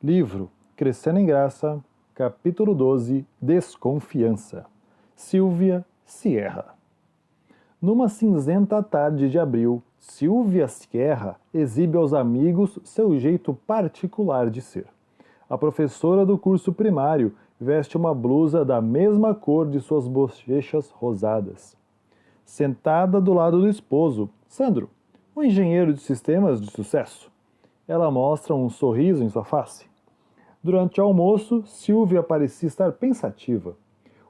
Livro Crescendo em Graça, capítulo 12, Desconfiança. Silvia Sierra. Numa cinzenta tarde de abril, Silvia Sierra exibe aos amigos seu jeito particular de ser. A professora do curso primário veste uma blusa da mesma cor de suas bochechas rosadas. Sentada do lado do esposo, Sandro, um engenheiro de sistemas de sucesso. Ela mostra um sorriso em sua face. Durante o almoço, Silvia parecia estar pensativa.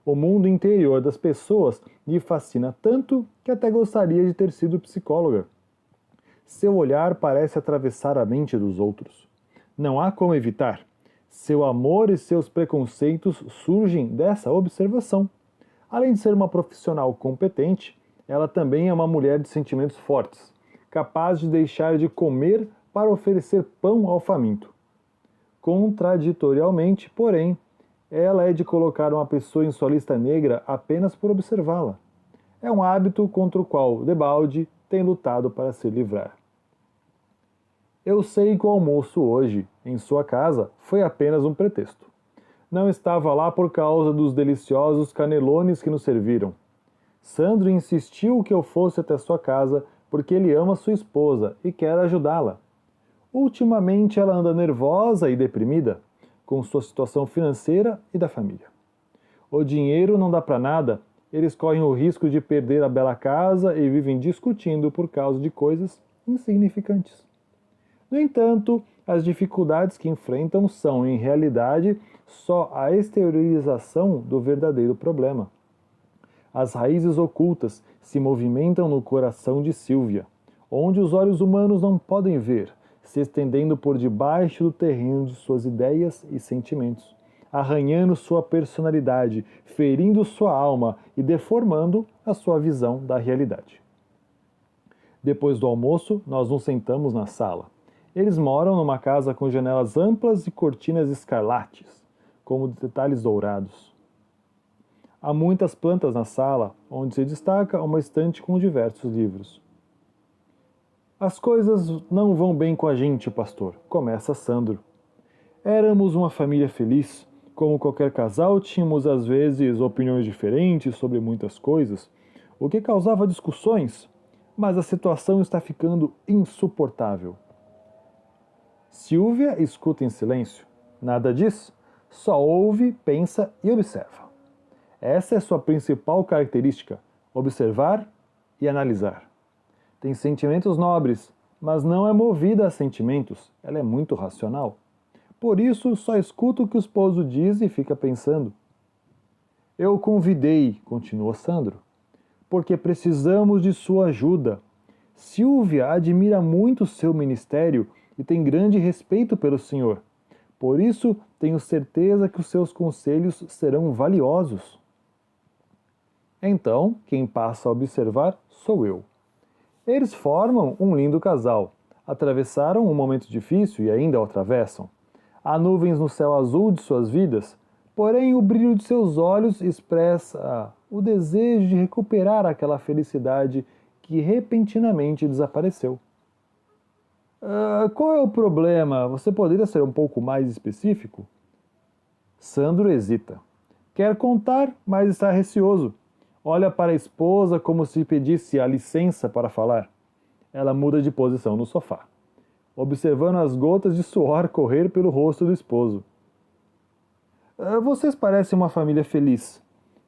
O mundo interior das pessoas lhe fascina tanto que até gostaria de ter sido psicóloga. Seu olhar parece atravessar a mente dos outros. Não há como evitar. Seu amor e seus preconceitos surgem dessa observação. Além de ser uma profissional competente, ela também é uma mulher de sentimentos fortes, capaz de deixar de comer para oferecer pão ao faminto. Contraditorialmente, porém, ela é de colocar uma pessoa em sua lista negra apenas por observá-la. É um hábito contra o qual Debalde tem lutado para se livrar. Eu sei que o almoço hoje, em sua casa, foi apenas um pretexto. Não estava lá por causa dos deliciosos canelones que nos serviram. Sandro insistiu que eu fosse até sua casa porque ele ama sua esposa e quer ajudá-la. Ultimamente ela anda nervosa e deprimida com sua situação financeira e da família. O dinheiro não dá para nada, eles correm o risco de perder a bela casa e vivem discutindo por causa de coisas insignificantes. No entanto, as dificuldades que enfrentam são, em realidade, só a exteriorização do verdadeiro problema. As raízes ocultas se movimentam no coração de Silvia, onde os olhos humanos não podem ver, se estendendo por debaixo do terreno de suas ideias e sentimentos, arranhando sua personalidade, ferindo sua alma e deformando a sua visão da realidade. Depois do almoço, nós nos sentamos na sala. Eles moram numa casa com janelas amplas e cortinas escarlates, como detalhes dourados. Há muitas plantas na sala, onde se destaca uma estante com diversos livros. As coisas não vão bem com a gente, pastor, começa Sandro. Éramos uma família feliz. Como qualquer casal, tínhamos às vezes opiniões diferentes sobre muitas coisas, o que causava discussões, mas a situação está ficando insuportável. Silvia escuta em silêncio. Nada diz, só ouve, pensa e observa. Essa é sua principal característica, observar e analisar. Tem sentimentos nobres, mas não é movida a sentimentos, ela é muito racional. Por isso, só escuta o que o esposo diz e fica pensando. Eu o convidei, continua Sandro, porque precisamos de sua ajuda. Silvia admira muito seu ministério e tem grande respeito pelo senhor. Por isso, tenho certeza que os seus conselhos serão valiosos. Então, quem passa a observar sou eu. Eles formam um lindo casal. Atravessaram um momento difícil e ainda o atravessam. Há nuvens no céu azul de suas vidas, porém o brilho de seus olhos expressa o desejo de recuperar aquela felicidade que repentinamente desapareceu. Qual é o problema? Você poderia ser um pouco mais específico? Sandro hesita. Quer contar, mas está receoso. Olha para a esposa como se pedisse a licença para falar. Ela muda de posição no sofá, observando as gotas de suor correr pelo rosto do esposo. Vocês parecem uma família feliz.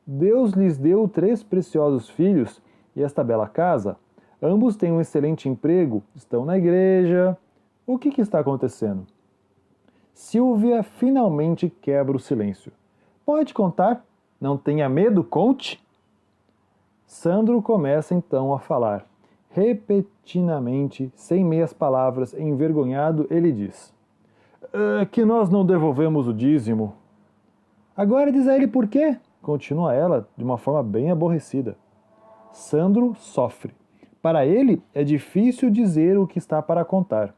Deus lhes deu 3 preciosos filhos e esta bela casa. Ambos têm um excelente emprego, estão na igreja. O que está acontecendo? Silvia finalmente quebra o silêncio. Pode contar? Não tenha medo, conte! Sandro começa então a falar. Repentinamente, sem meias palavras, envergonhado, ele diz: que nós não devolvemos o dízimo. Agora diz a ele por quê? Continua ela, de uma forma bem aborrecida. Sandro sofre. Para ele, é difícil dizer o que está para contar.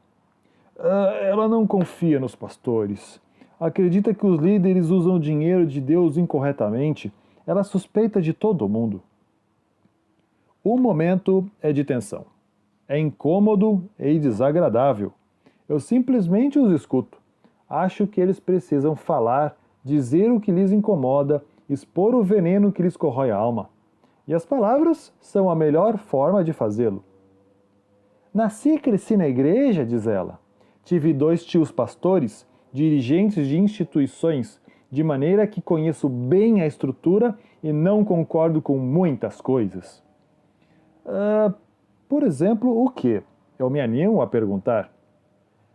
Ela não confia nos pastores. Acredita que os líderes usam o dinheiro de Deus incorretamente. Ela suspeita de todo mundo. O momento é de tensão. É incômodo e desagradável. Eu simplesmente os escuto. Acho que eles precisam falar, dizer o que lhes incomoda, expor o veneno que lhes corrói a alma. E as palavras são a melhor forma de fazê-lo. Nasci e cresci na igreja, diz ela. Tive 2 tios pastores, dirigentes de instituições, de maneira que conheço bem a estrutura e não concordo com muitas coisas. Por exemplo, o quê? Eu me animo a perguntar.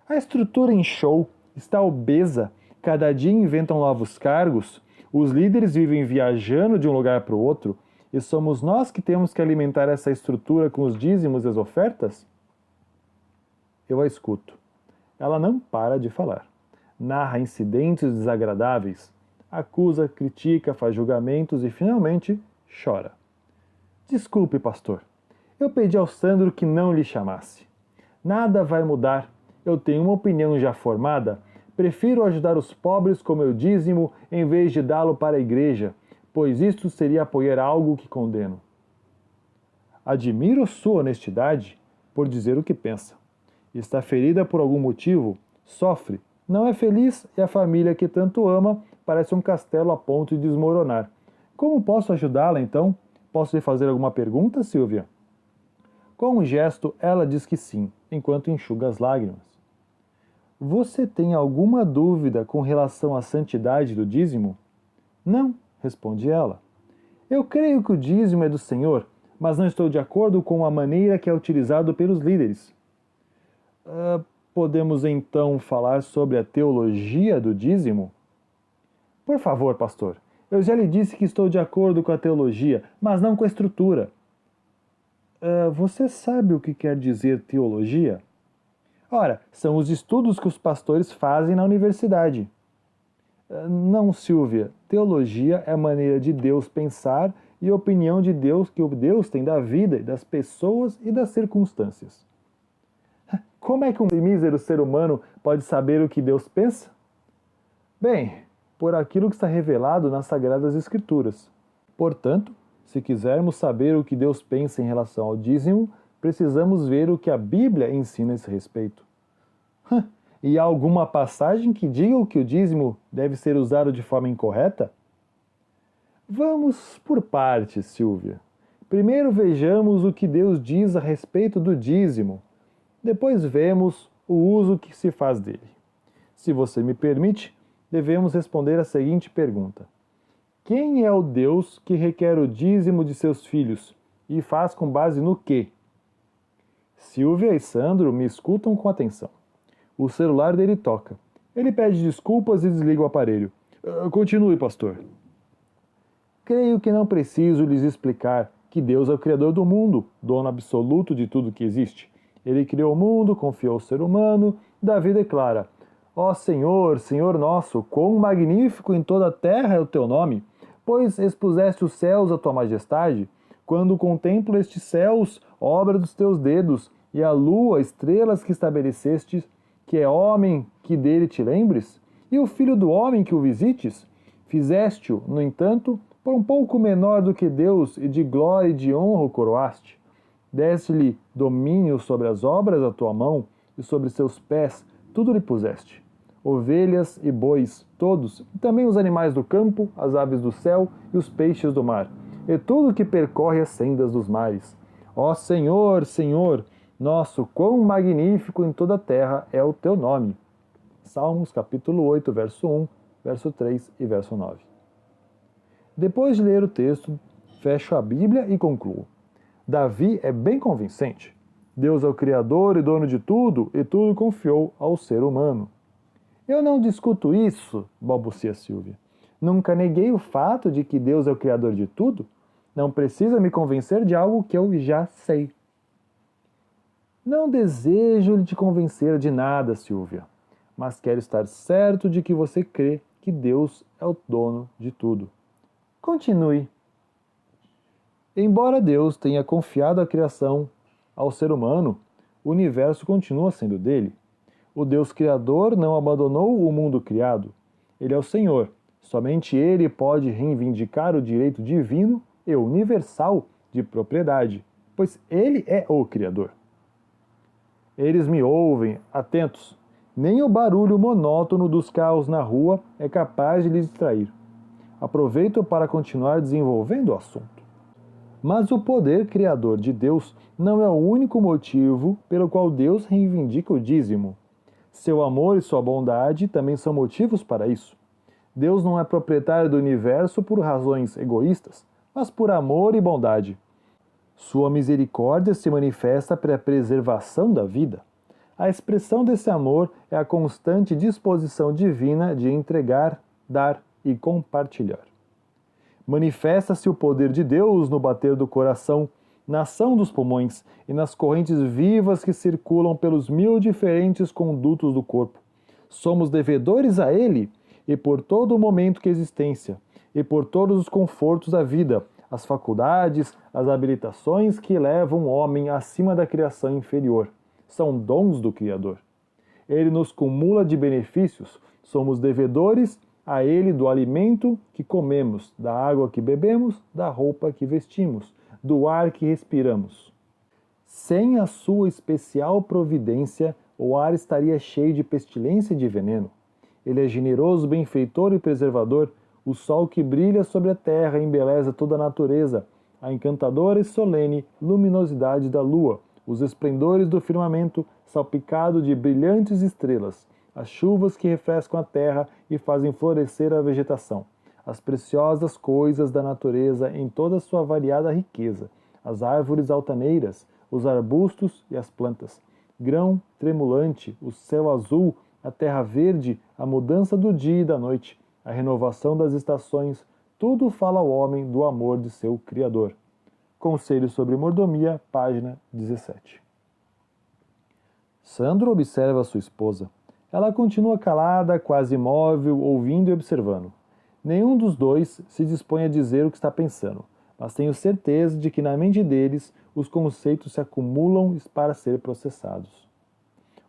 A estrutura inchou, está obesa, cada dia inventam novos cargos, os líderes vivem viajando de um lugar para o outro, e somos nós que temos que alimentar essa estrutura com os dízimos e as ofertas? Eu a escuto. Ela não para de falar. Narra incidentes desagradáveis, acusa, critica, faz julgamentos e, finalmente, chora. Desculpe, pastor. Eu pedi ao Sandro que não lhe chamasse. Nada vai mudar. Eu tenho uma opinião já formada. Prefiro ajudar os pobres com meu dízimo em vez de dá-lo para a igreja, pois isto seria apoiar algo que condeno. Admiro sua honestidade por dizer o que pensa. Está ferida por algum motivo, sofre, não é feliz e a família que tanto ama parece um castelo a ponto de desmoronar. Como posso ajudá-la, então? Posso lhe fazer alguma pergunta, Silvia? Com um gesto, ela diz que sim, enquanto enxuga as lágrimas. Você tem alguma dúvida com relação à santidade do dízimo? Não, responde ela. Eu creio que o dízimo é do Senhor, mas não estou de acordo com a maneira que é utilizado pelos líderes. Podemos então falar sobre a teologia do dízimo? Por favor, pastor, eu já lhe disse que estou de acordo com a teologia, mas não com a estrutura. Você sabe o que quer dizer teologia? Ora, são os estudos que os pastores fazem na universidade. Não, Silvia. Teologia é a maneira de Deus pensar e a opinião de Deus que o Deus tem da vida, das pessoas e das circunstâncias. Como é que um mísero ser humano pode saber o que Deus pensa? Bem, por aquilo que está revelado nas Sagradas Escrituras. Portanto, se quisermos saber o que Deus pensa em relação ao dízimo, precisamos ver o que a Bíblia ensina a esse respeito. E há alguma passagem que diga que o dízimo deve ser usado de forma incorreta? Vamos por partes, Silvia. Primeiro vejamos o que Deus diz a respeito do dízimo. Depois vemos o uso que se faz dele. Se você me permite, devemos responder a seguinte pergunta. Quem é o Deus que requer o dízimo de seus filhos e faz com base no quê? Silvia e Sandro me escutam com atenção. O celular dele toca. Ele pede desculpas e desliga o aparelho. Continue, pastor. Creio que não preciso lhes explicar que Deus é o Criador do mundo, dono absoluto de tudo que existe. Ele criou o mundo, confiou ao ser humano. Davi declara: Ó Senhor, Senhor nosso, quão magnífico em toda a terra é o teu nome, pois expuseste os céus à tua majestade. Quando contemplo estes céus, obra dos teus dedos, e a lua, estrelas que estabeleceste, que é homem que dele te lembres, e o filho do homem que o visites, fizeste-o, no entanto, por um pouco menor do que Deus, e de glória e de honra o coroaste. Deste-lhe domínio sobre as obras da tua mão, e sobre seus pés tudo lhe puseste. Ovelhas e bois, todos, e também os animais do campo, as aves do céu e os peixes do mar, e tudo que percorre as sendas dos mares. Ó Senhor, Senhor, nosso, quão magnífico em toda a terra é o teu nome. Salmos capítulo 8, verso 1, verso 3 e verso 9. Depois de ler o texto, fecho a Bíblia e concluo. Davi é bem convincente. Deus é o Criador e dono de tudo, e tudo confiou ao ser humano. Eu não discuto isso, balbucia Silvia. Nunca neguei o fato de que Deus é o Criador de tudo. Não precisa me convencer de algo que eu já sei. Não desejo te convencer de nada, Silvia, mas quero estar certo de que você crê que Deus é o dono de tudo. Continue. Embora Deus tenha confiado a criação ao ser humano, o universo continua sendo dele. O Deus Criador não abandonou o mundo criado. Ele é o Senhor. Somente Ele pode reivindicar o direito divino e universal de propriedade, pois Ele é o Criador. Eles me ouvem, atentos. Nem o barulho monótono dos carros na rua é capaz de lhe distrair. Aproveito para continuar desenvolvendo o assunto. Mas o poder criador de Deus não é o único motivo pelo qual Deus reivindica o dízimo. Seu amor e sua bondade também são motivos para isso. Deus não é proprietário do universo por razões egoístas, mas por amor e bondade. Sua misericórdia se manifesta pela preservação da vida. A expressão desse amor é a constante disposição divina de entregar, dar e compartilhar. Manifesta-se o poder de Deus no bater do coração, na ação dos pulmões e nas correntes vivas que circulam pelos 1000 diferentes condutos do corpo. Somos devedores a Ele, e por todo o momento que existência, e por todos os confortos da vida, as faculdades, as habilitações que levam o homem acima da criação inferior. São dons do Criador. Ele nos cumula de benefícios, somos devedores a Ele do alimento que comemos, da água que bebemos, da roupa que vestimos, do ar que respiramos. Sem a sua especial providência, o ar estaria cheio de pestilência e de veneno. Ele é generoso, benfeitor e preservador, o sol que brilha sobre a terra embeleza toda a natureza, a encantadora e solene luminosidade da lua, os esplendores do firmamento salpicado de brilhantes estrelas, as chuvas que refrescam a terra e fazem florescer a vegetação, as preciosas coisas da natureza em toda sua variada riqueza, as árvores altaneiras, os arbustos e as plantas, grão tremulante, o céu azul, a terra verde, a mudança do dia e da noite, a renovação das estações, tudo fala ao homem do amor de seu Criador. Conselho sobre Mordomia, página 17. Sandro observa sua esposa. Ela continua calada, quase imóvel, ouvindo e observando. Nenhum dos dois se dispõe a dizer o que está pensando, mas tenho certeza de que na mente deles os conceitos se acumulam para ser processados.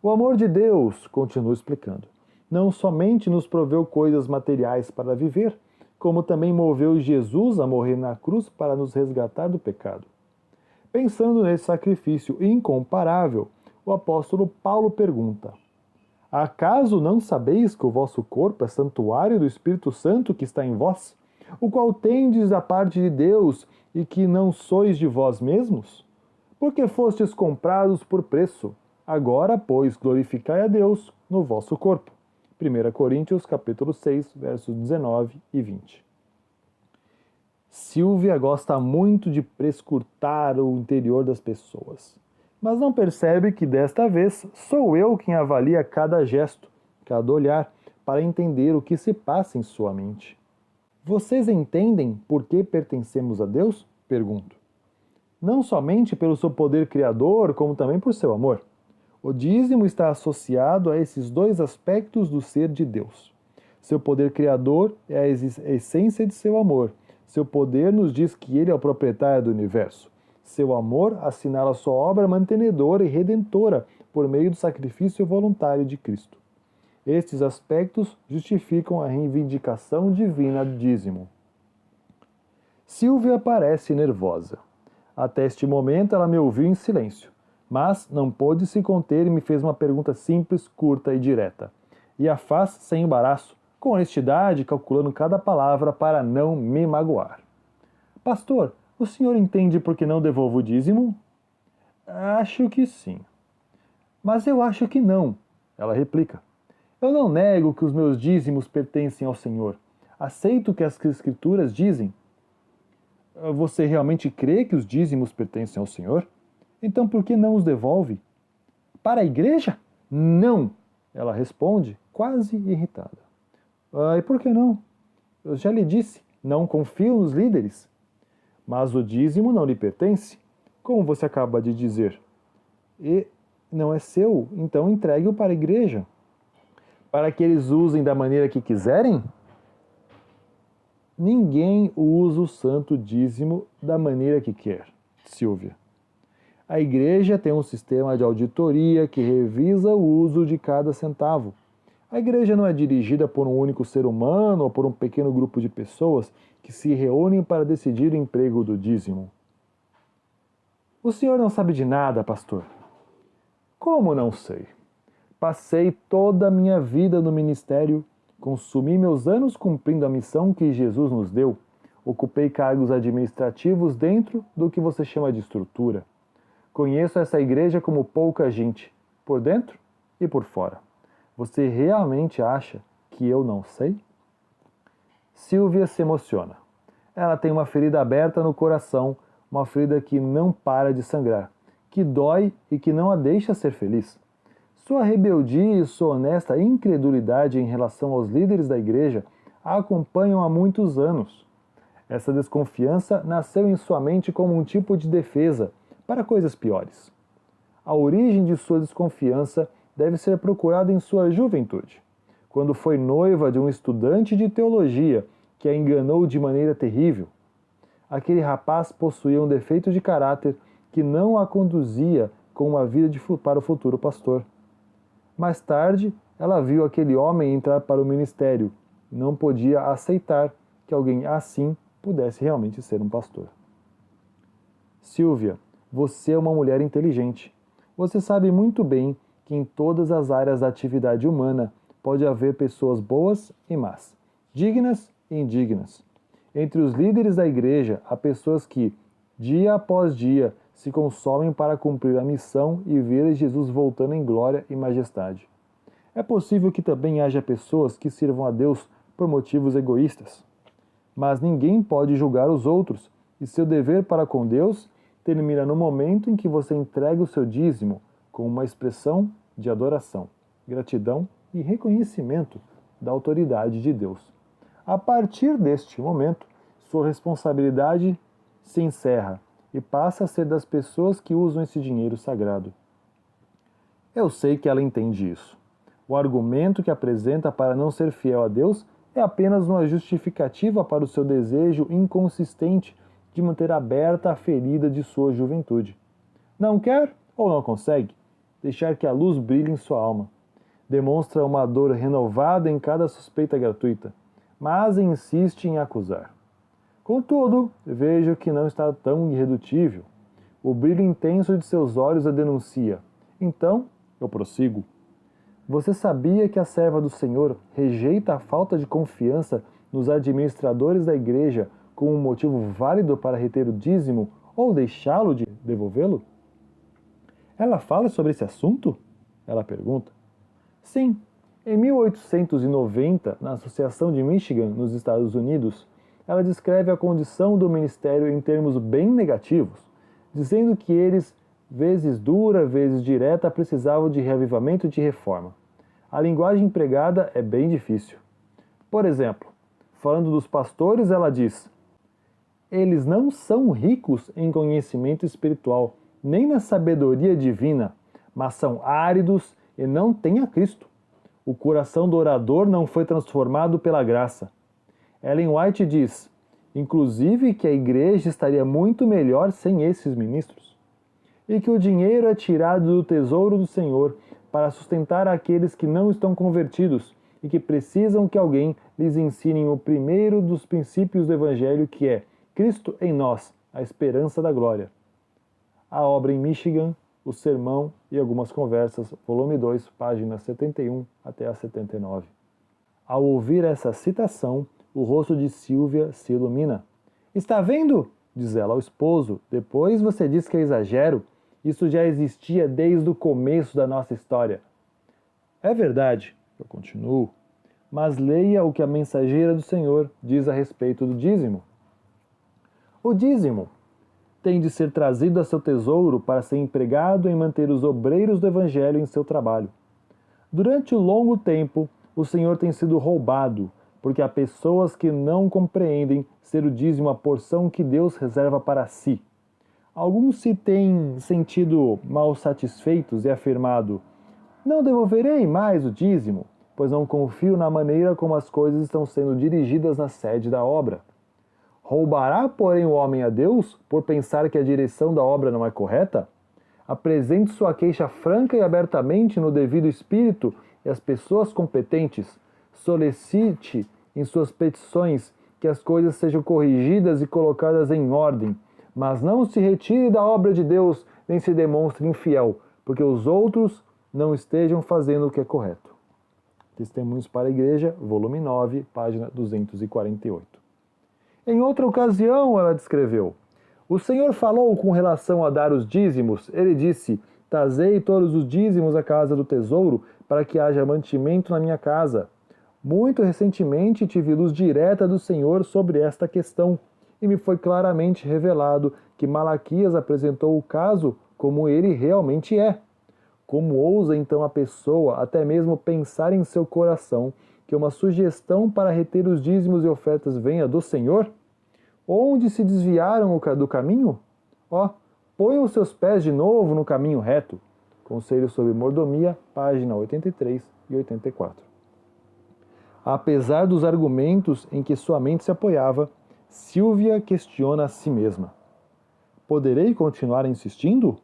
O amor de Deus, continua explicando, não somente nos proveu coisas materiais para viver, como também moveu Jesus a morrer na cruz para nos resgatar do pecado. Pensando nesse sacrifício incomparável, o apóstolo Paulo pergunta: acaso não sabeis que o vosso corpo é santuário do Espírito Santo que está em vós, o qual tendes da parte de Deus e que não sois de vós mesmos? Porque fostes comprados por preço. Agora, pois, glorificai a Deus no vosso corpo. 1 Coríntios capítulo 6, versos 19 e 20. Silvia gosta muito de prescrutar o interior das pessoas, mas não percebe que desta vez sou eu quem avalia cada gesto, cada olhar, para entender o que se passa em sua mente. Vocês entendem por que pertencemos a Deus? Pergunto. Não somente pelo seu poder criador, como também por seu amor. O dízimo está associado a esses dois aspectos do ser de Deus. Seu poder criador é a essência de seu amor. Seu poder nos diz que ele é o proprietário do universo. Seu amor assinala sua obra mantenedora e redentora por meio do sacrifício voluntário de Cristo. Estes aspectos justificam a reivindicação divina do dízimo. Silvia parece nervosa. Até este momento ela me ouviu em silêncio. Mas não pôde se conter e me fez uma pergunta simples, curta e direta. E a faz sem embaraço, com honestidade, calculando cada palavra para não me magoar. Pastor, o senhor entende por que não devolvo o dízimo? Acho que sim. Mas eu acho que não, ela replica. Eu não nego que os meus dízimos pertencem ao Senhor. Aceito o que as Escrituras dizem. Você realmente crê que os dízimos pertencem ao Senhor? Então por que não os devolve? Para a igreja? Não! Ela responde, quase irritada. E por que não? Eu já lhe disse, não confio nos líderes. Mas o dízimo não lhe pertence, como você acaba de dizer. E não é seu, então entregue-o para a igreja. Para que eles usem da maneira que quiserem? Ninguém usa o santo dízimo da maneira que quer, Silvia. A igreja tem um sistema de auditoria que revisa o uso de cada centavo. A igreja não é dirigida por um único ser humano ou por um pequeno grupo de pessoas que se reúnem para decidir o emprego do dízimo. O senhor não sabe de nada, pastor. Como não sei? Passei toda a minha vida no ministério, consumi meus anos cumprindo a missão que Jesus nos deu, ocupei cargos administrativos dentro do que você chama de estrutura. Conheço essa igreja como pouca gente, por dentro e por fora. Você realmente acha que eu não sei? Silvia se emociona. Ela tem uma ferida aberta no coração, uma ferida que não para de sangrar, que dói e que não a deixa ser feliz. Sua rebeldia e sua honesta incredulidade em relação aos líderes da igreja a acompanham há muitos anos. Essa desconfiança nasceu em sua mente como um tipo de defesa para coisas piores. A origem de sua desconfiança deve ser procurada em sua juventude, quando foi noiva de um estudante de teologia que a enganou de maneira terrível. Aquele rapaz possuía um defeito de caráter que não a conduzia com uma vida para o futuro pastor. Mais tarde, ela viu aquele homem entrar para o ministério e não podia aceitar que alguém assim pudesse realmente ser um pastor. Silvia, você é uma mulher inteligente. Você sabe muito bem que em todas as áreas da atividade humana pode haver pessoas boas e más, dignas e indignas. Entre os líderes da igreja, há pessoas que, dia após dia, se consomem para cumprir a missão e ver Jesus voltando em glória e majestade. É possível que também haja pessoas que sirvam a Deus por motivos egoístas. Mas ninguém pode julgar os outros, e seu dever para com Deus termina no momento em que você entrega o seu dízimo com uma expressão de adoração, gratidão e reconhecimento da autoridade de Deus. A partir deste momento, sua responsabilidade se encerra e passa a ser das pessoas que usam esse dinheiro sagrado. Eu sei que ela entende isso. O argumento que apresenta para não ser fiel a Deus é apenas uma justificativa para o seu desejo inconsistente de manter aberta a ferida de sua juventude. Não quer ou não consegue deixar que a luz brilhe em sua alma. Demonstra uma dor renovada em cada suspeita gratuita, mas insiste em acusar. Contudo, vejo que não está tão irredutível. O brilho intenso de seus olhos a denuncia. Então, eu prossigo. Você sabia que a serva do Senhor rejeita a falta de confiança nos administradores da igreja como um motivo válido para reter o dízimo ou deixá-lo de devolvê-lo? Ela fala sobre esse assunto? Ela pergunta. Sim. Em 1890, na Associação de Michigan, nos Estados Unidos, ela descreve a condição do ministério em termos bem negativos, dizendo que eles, vezes dura, vezes direta, precisavam de reavivamento e de reforma. A linguagem empregada é bem difícil. Por exemplo, falando dos pastores, ela diz: eles não são ricos em conhecimento espiritual, nem na sabedoria divina, mas são áridos e não têm a Cristo. O coração do orador não foi transformado pela graça. Ellen White diz, inclusive, que a igreja estaria muito melhor sem esses ministros, e que o dinheiro é tirado do tesouro do Senhor para sustentar aqueles que não estão convertidos e que precisam que alguém lhes ensine o primeiro dos princípios do Evangelho, que é Cristo em nós, a esperança da glória. A obra em Michigan, o Sermão e algumas conversas, volume 2, páginas 71 até a 79. Ao ouvir essa citação, o rosto de Silvia se ilumina. Está vendo? Diz ela ao esposo. Depois você diz que é exagero. Isso já existia desde o começo da nossa história. É verdade, eu continuo. Mas leia o que a mensageira do Senhor diz a respeito do dízimo. O dízimo tem de ser trazido a seu tesouro para ser empregado em manter os obreiros do Evangelho em seu trabalho. Durante um longo tempo, o Senhor tem sido roubado, porque há pessoas que não compreendem ser o dízimo a porção que Deus reserva para si. Alguns se têm sentido mal satisfeitos e afirmado: não devolverei mais o dízimo, pois não confio na maneira como as coisas estão sendo dirigidas na sede da obra. Roubará, porém, o homem a Deus por pensar que a direção da obra não é correta? Apresente sua queixa franca e abertamente no devido espírito e as pessoas competentes. Solicite em suas petições que as coisas sejam corrigidas e colocadas em ordem, mas não se retire da obra de Deus nem se demonstre infiel, porque os outros não estejam fazendo o que é correto. Testemunhos para a Igreja, volume 9, página 248. Em outra ocasião, ela descreveu: o Senhor falou com relação a dar os dízimos. Ele disse: trazei todos os dízimos à casa do tesouro, para que haja mantimento na minha casa. Muito recentemente tive luz direta do Senhor sobre esta questão, e me foi claramente revelado que Malaquias apresentou o caso como ele realmente é. Como ousa então a pessoa até mesmo pensar em seu coração que uma sugestão para reter os dízimos e ofertas venha do Senhor? Onde se desviaram do caminho? Ponham os seus pés de novo no caminho reto. Conselho sobre Mordomia, página 83 e 84. Apesar dos argumentos em que sua mente se apoiava, Silvia questiona a si mesma. Poderei continuar insistindo?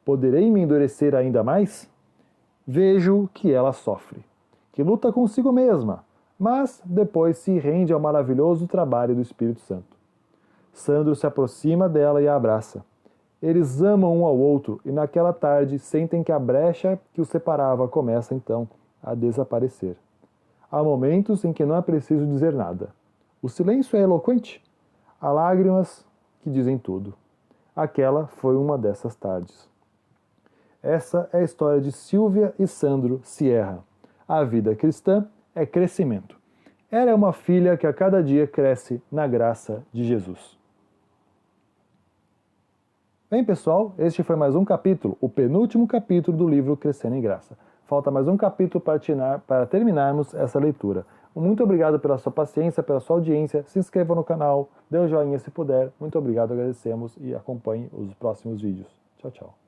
Poderei me endurecer ainda mais? Vejo que ela sofre, que luta consigo mesma, mas depois se rende ao maravilhoso trabalho do Espírito Santo. Sandro se aproxima dela e a abraça. Eles amam um ao outro e naquela tarde sentem que a brecha que os separava começa então a desaparecer. Há momentos em que não é preciso dizer nada. O silêncio é eloquente. Há lágrimas que dizem tudo. Aquela foi uma dessas tardes. Essa é a história de Silvia e Sandro Sierra. A vida cristã é crescimento. Ela é uma filha que a cada dia cresce na graça de Jesus. Bem, pessoal, este foi mais um capítulo, o penúltimo capítulo do livro Crescendo em Graça. Falta mais um capítulo para terminarmos essa leitura. Muito obrigado pela sua paciência, pela sua audiência. Se inscreva no canal, dê um joinha se puder. Muito obrigado, agradecemos e acompanhe os próximos vídeos. Tchau, tchau.